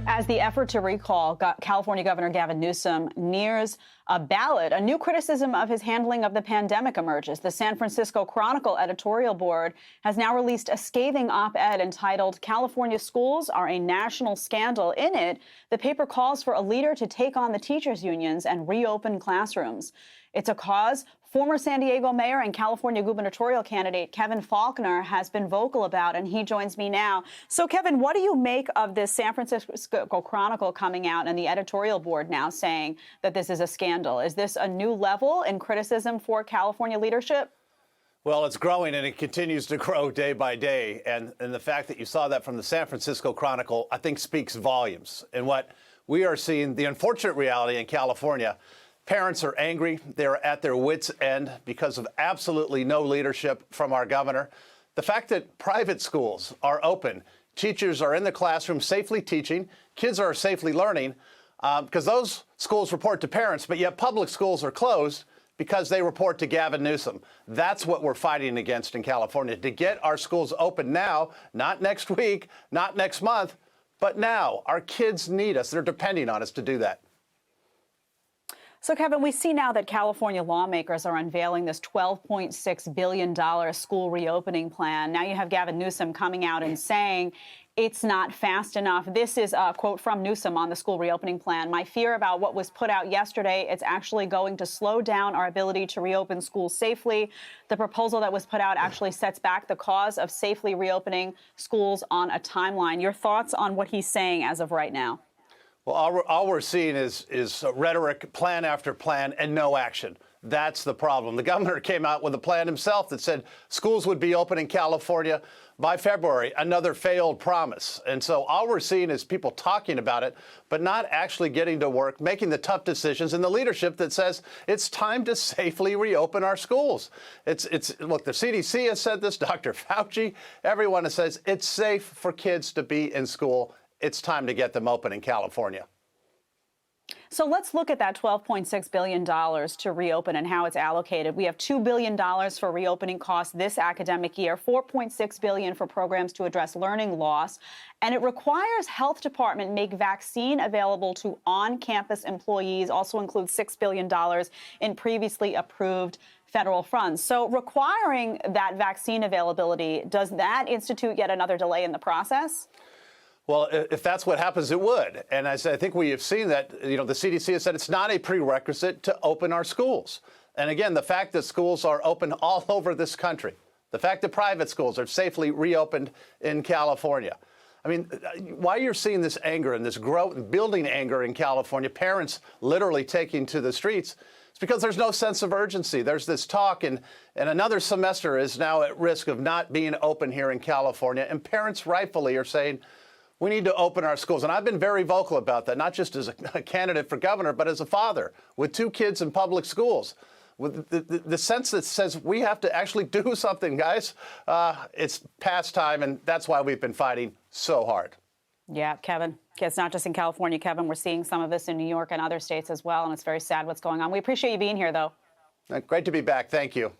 As the effort to recall California Governor Gavin Newsom nears a ballot, a new criticism of his handling of the pandemic emerges. The San Francisco Chronicle editorial board has now released a scathing op-ed entitled "California Schools Are a National Scandal." In it, the paper calls for a leader to take on the teachers' unions and reopen classrooms. It's a cause former San Diego mayor and California gubernatorial candidate Kevin Faulconer has been vocal about, and he joins me now. So, Kevin, what do you make of this San Francisco Chronicle coming out and the editorial board now saying that this is a scandal? Is this a new level in criticism for California leadership? Well, it's growing, and it continues to grow day by day. And the fact that you saw that from the San Francisco Chronicle, I think, speaks volumes. And what we are seeing, the unfortunate reality in California, parents are angry. They're at their wits' end because of absolutely no leadership from our governor. The fact that private schools are open, teachers are in the classroom safely teaching, kids are safely learning, because those schools report to parents, but yet public schools are closed because they report to Gavin Newsom. That's what we're fighting against in California, to get our schools open now, not next week, not next month, but now. Our kids need us. They're depending on us to do that. So, Kevin, we see now that California lawmakers are unveiling this $12.6 billion school reopening plan. Now you have Gavin Newsom coming out and saying it's not fast enough. This is a quote from Newsom on the school reopening plan. "My fear about what was put out yesterday, it's actually going to slow down our ability to reopen schools safely. The proposal that was put out actually sets back the cause of safely reopening schools on a timeline." Your thoughts on what he's saying as of right now? Well, all we're seeing is rhetoric, plan after plan, and no action. That's the problem. The governor came out with a plan himself that said schools would be open in California by February, another failed promise. And so all we're seeing is people talking about it, but not actually getting to work, making the tough decisions, and the leadership that says it's time to safely reopen our schools. Look, the CDC has said this, Dr. Fauci, everyone says it's safe for kids to be in school. It's time to get them open in California. So let's look at that $12.6 billion to reopen and how it's allocated. We have $2 billion for reopening costs this academic year, $4.6 billion for programs to address learning loss, and it requires health department make vaccine available to on-campus employees, also includes $6 billion in previously approved federal funds. So requiring that vaccine availability, does that institute yet another delay in the process? Well, if that's what happens, it would. And I think we have seen that, the CDC has said it's not a prerequisite to open our schools. And again, the fact that schools are open all over this country, the fact that private schools are safely reopened in California. I mean, why you're seeing this anger and this growth, building anger in California, parents literally taking to the streets, it's because there's no sense of urgency. There's this talk, and another semester is now at risk of not being open here in California. And parents rightfully are saying, we need to open our schools. And I've been very vocal about that, not just as a candidate for governor, but as a father with 2 kids in public schools. With the sense that says we have to actually do something, guys. It's past time, and that's why we've been fighting so hard. Yeah, Kevin. It's not just in California, Kevin. We're seeing some of this in New York and other states as well, and it's very sad what's going on. We appreciate you being here, though. Great to be back. Thank you.